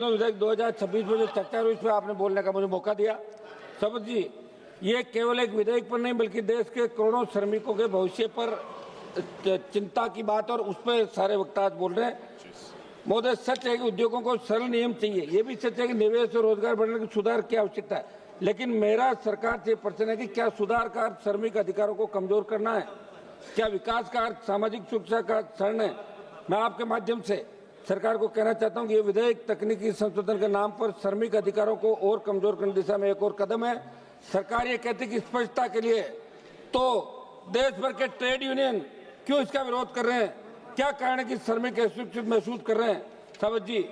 विधेयक 2026 में जो चर्चा हुई, इसमें आपने बोलने का मुझे मौका दिया। शपथ जी, ये केवल एक विधेयक पर नहीं बल्कि देश के करोड़ों श्रमिकों के भविष्य पर चिंता की बात, और उस पर सारे वक्ता आज बोल रहे हैं। महोदय, सच है कि उद्योगों को सरल नियम चाहिए, ये भी सच है कि निवेश और रोजगार बढ़ाने की सुधार की आवश्यकता है, लेकिन मेरा सरकार से प्रश्न है कि क्या सुधार का अर्थ श्रमिक अधिकारों को कमजोर करना है? क्या विकास का अर्थ सामाजिक सुरक्षा का क्षरण है? मैं आपके माध्यम से सरकार को कहना चाहता हूं कि ये विधेयक तकनीकी संशोधन के नाम पर श्रमिक अधिकारों को और कमजोर करने की दिशा में एक और कदम है। सरकार ये कहती है कि स्पष्टता के लिए, तो देश भर के ट्रेड यूनियन क्यों इसका विरोध कर रहे हैं? क्या कारण है कि श्रमिक असुरक्षित महसूस कर रहे हैं? सावत जी,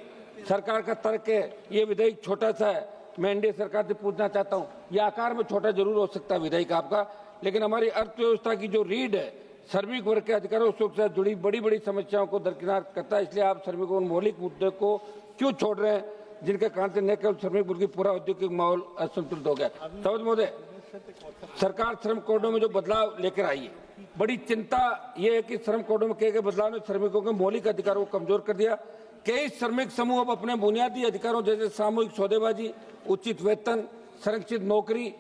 सरकार का तर्क है ये विधेयक छोटा सा है। मैं एनडीए सरकार से पूछना चाहता हूँ, ये आकार में छोटा जरूर हो सकता है विधेयक आपका, लेकिन हमारी अर्थव्यवस्था की जो रीढ़ है, श्रमिक वर्ग के अधिकारों से जुड़ी बड़ी बड़ी समस्याओं को दरकिनार करता है। इसलिए आप श्रमिकों के मौलिक मुद्दे को क्यों छोड़ रहे हैं, जिनके कारण से न केवल श्रमिक वर्ग की पूरा औद्योगिक माहौल असंतुलित हो गया? सावत महोदय, सरकार श्रम कोडों में जो बदलाव लेकर आई है, बड़ी चिंता ये है कि श्रम कोडों में किए गए बदलाव ने श्रमिकों के मौलिक अधिकारों को कमजोर कर दिया। कई श्रमिक समूह अब अपने बुनियादी अधिकारों जैसे सामूहिक सौदेबाजी, उचित वेतन, संरक्षित नौकरी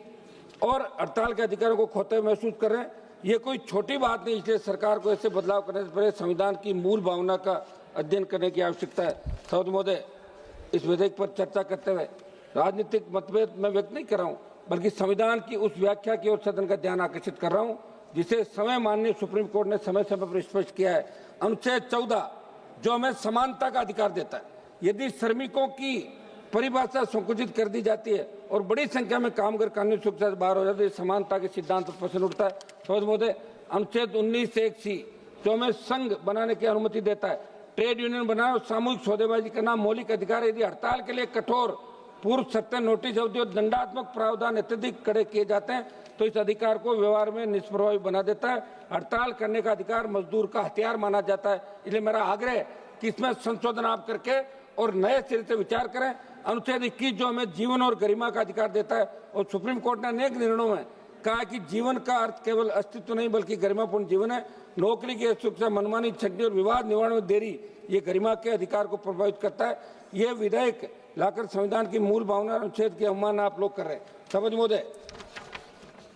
और हड़ताल के अधिकारों को खोते हुए महसूस कर रहे हैं। ये कोई छोटी बात नहीं, इसलिए सरकार को ऐसे बदलाव करने से पहले संविधान की मूल भावना का अध्ययन करने की आवश्यकता है। सावत महोदय, इस विधेयक पर चर्चा करते हुए राजनीतिक मतभेद मैं व्यक्त नहीं कर रहा हूँ, बल्कि संविधान की उस व्याख्या की ओर सदन का ध्यान आकर्षित कर रहा हूँ जिसे समय माननीय सुप्रीम कोर्ट ने समय समय पर स्पष्ट किया है। अनुच्छेद 14 जो हमें समानता का अधिकार देता है, यदि श्रमिकों की परिभाषा संकुचित कर दी जाती है और बड़ी संख्या में कामगार कानूनी सुरक्षा से बाहर हो जाते हैं, समानता के सिद्धांत पर प्रश्न उठता है। सावत महोदय, अनुच्छेद 19(1)(c) जो हमें संघ बनाने की अनुमति देता है, ट्रेड यूनियन बनाना और सामूहिक सौदेबाजी करना मौलिक अधिकार है। यदि हड़ताल के लिए कठोर पूर्व सत्य नोटिस अवधि और दंडात्मक प्रावधान अत्यधिक कड़े किए जाते हैं तो इस अधिकार को व्यवहार में निष्प्रभावी बना देता है। हड़ताल करने का अधिकार मजदूर का हथियार माना जाता है। इसलिए मेरा आग्रह है कि इसमें संशोधन आप करके और नए सिरे से विचार करें। अनुच्छेद 21 जो हमें जीवन और गरिमा का अधिकार देता है, और सुप्रीम कोर्ट ने अनेक निर्णयों में कहा कि जीवन का अर्थ केवल अस्तित्व नहीं बल्कि गरिमापूर्ण जीवन है। नौकरी की सुरक्षा, मनमानी, छंटनी और विवाद निवारण में देरी ये गरिमा के अधिकार को प्रभावित करता है। ये विधेयक लाकर संविधान की मूल भावना अनुच्छेद की अवमानना आप लोग कर रहे हैं। समझ महोदय,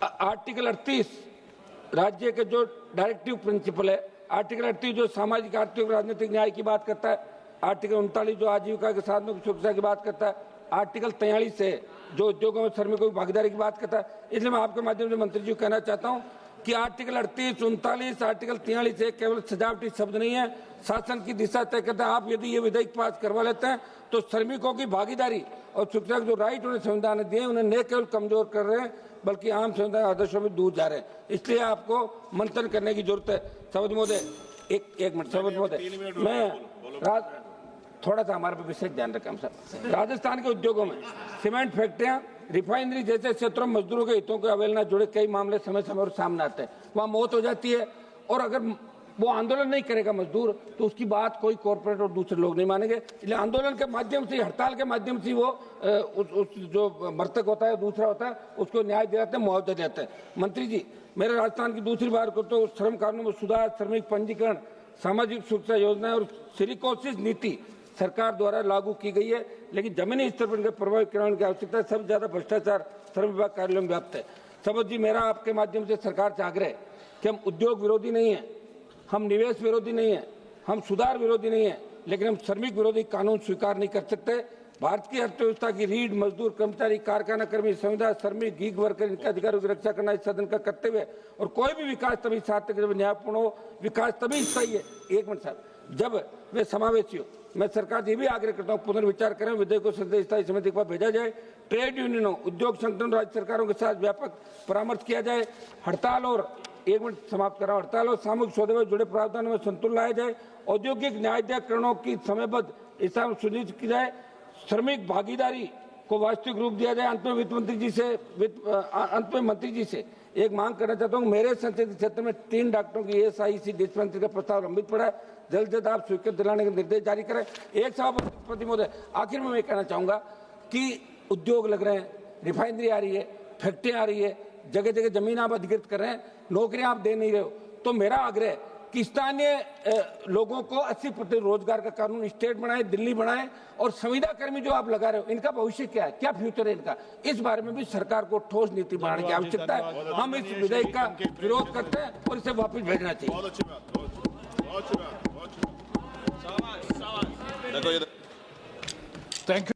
आर्टिकल 38 राज्य के जो डायरेक्टिव प्रिंसिपल है, आर्टिकल 38 जो सामाजिक, आर्थिक, राजनीतिक न्याय की बात करता है, आर्टिकल 39 जो आजीविका के साधनों की सुरक्षा की बात करता है, आर्टिकल 43 है जो उद्योगों में श्रमिकों की भागीदारी की बात करता है। इसलिए मैं आपके माध्यम से मंत्री जी को कहना चाहता हूं कि आर्टिकल 38, 39, आर्टिकल 43 है केवल सजावटी शब्द नहीं है, शासन की दिशा तय करता है। आप यदि ये विधेयक पास करवा लेते हैं तो श्रमिकों की भागीदारी और सुरक्षा के जो राइट उन्हें संविधान ने दिए उन्हें न केवल कमजोर कर रहे हैं बल्कि आम संविधान आदर्शों में दूर जा रहे हैं। इसलिए आपको मंथन करने की जरूरत है। सावत महोदय, एक मिनट। सावत महोदय, मैं थोड़ा सा हमारे पे विशेष ध्यान रखें हम सब। राजस्थान के उद्योगों में सीमेंट फैक्ट्रियां, रिफाइनरी जैसे क्षेत्रों में मजदूरों के हितों के अवहेलना जुड़े कई मामले समय समय पर सामने आते हैं। वहाँ मौत हो जाती है और अगर वो आंदोलन नहीं करेगा मजदूर तो उसकी बात कोई कॉर्पोरेट और दूसरे लोग नहीं मानेंगे। इसलिए आंदोलन के माध्यम से, हड़ताल के माध्यम से वो उस जो मृतक होता है, दूसरा होता है, उसको न्याय दिलाते हैं, मुआवजा देते हैं। मंत्री जी, मेरे राजस्थान की दूसरी बार को तो श्रम कानूनों में सुधार, श्रमिक पंजीकरण, सामाजिक सुरक्षा योजनाएं और सिलिकोसिस नीति सरकार द्वारा लागू की गई है, लेकिन जमीनी स्तर पर इनके प्रभावी क्रियान्वयन की आवश्यकता है। सबसे ज्यादा भ्रष्टाचार श्रम विभाग कार्यालयों में व्याप्त है। समझ जी, मेरा आपके माध्यम से सरकार से आग्रह है कि हम उद्योग विरोधी नहीं है, हम निवेश विरोधी नहीं है, हम सुधार विरोधी नहीं है, लेकिन हम श्रमिक विरोधी कानून स्वीकार नहीं कर सकते। भारत की अर्थव्यवस्था की रीढ़ मजदूर, कर्मचारी, कारखाना कर्मी, संविदा, श्रमिक, गीग वर्कर, इनके अधिकारों की रक्षा करना इस सदन का कर्तव्य है। और कोई भी विकास तभी सार्थक जब न्यायपूर्ण हो, विकास तभी सही है। एक मिनट साहब, जब वे समावेशी हो। मैं सरकार से ये भी आग्रह करता हूँ पुनर्विचार करें, विधेयक को संसदीय स्थायी समिति के पास भेजा जाए, ट्रेड यूनियनों, उद्योग संगठनों, राज्य सरकारों के साथ व्यापक परामर्श किया जाए, हड़ताल और एक मिनट समाप्त कर रहा हूं, हड़ताल और सामूहिक सौदे में जुड़े प्रावधानों में संतुलन लाया जाए, औद्योगिक न्यायाधिकरणों की समयबद्ध हिस्सा सुनिश्चित की जाए, श्रमिक भागीदारी को वास्तविक रूप दिया जाए। अंत में मंत्री जी से एक मांग करना चाहता हूँ, मेरे संसदीय क्षेत्र में 3 डॉक्टरों की ESIC डिस्पेंसरी का प्रस्ताव लंबित पड़ा है, जल्द से जल्द आप स्वीकृत दिलाने के निर्देश जारी करें। एक सभापति महोदय, आखिर में मैं कहना चाहूंगा कि उद्योग लग रहे हैं, रिफाइनरी आ रही है, फैक्ट्रियां आ रही है, जगह जगह जमीन आप अधिकृत कर रहे हैं, नौकरियां आप दे नहीं रहे हो, तो मेरा आग्रह है कि स्थानीय लोगों को 80% रोजगार का कानून स्टेट बनाए, दिल्ली बनाए, और संविदा कर्मी जो आप लगा रहे हो इनका भविष्य क्या है, क्या फ्यूचर है इनका, इस बारे में भी सरकार को ठोस नीति बनाने की आवश्यकता है। हम इस विधेयक का विरोध करते हैं और इसे वापस भेजना चाहिए। Thank you.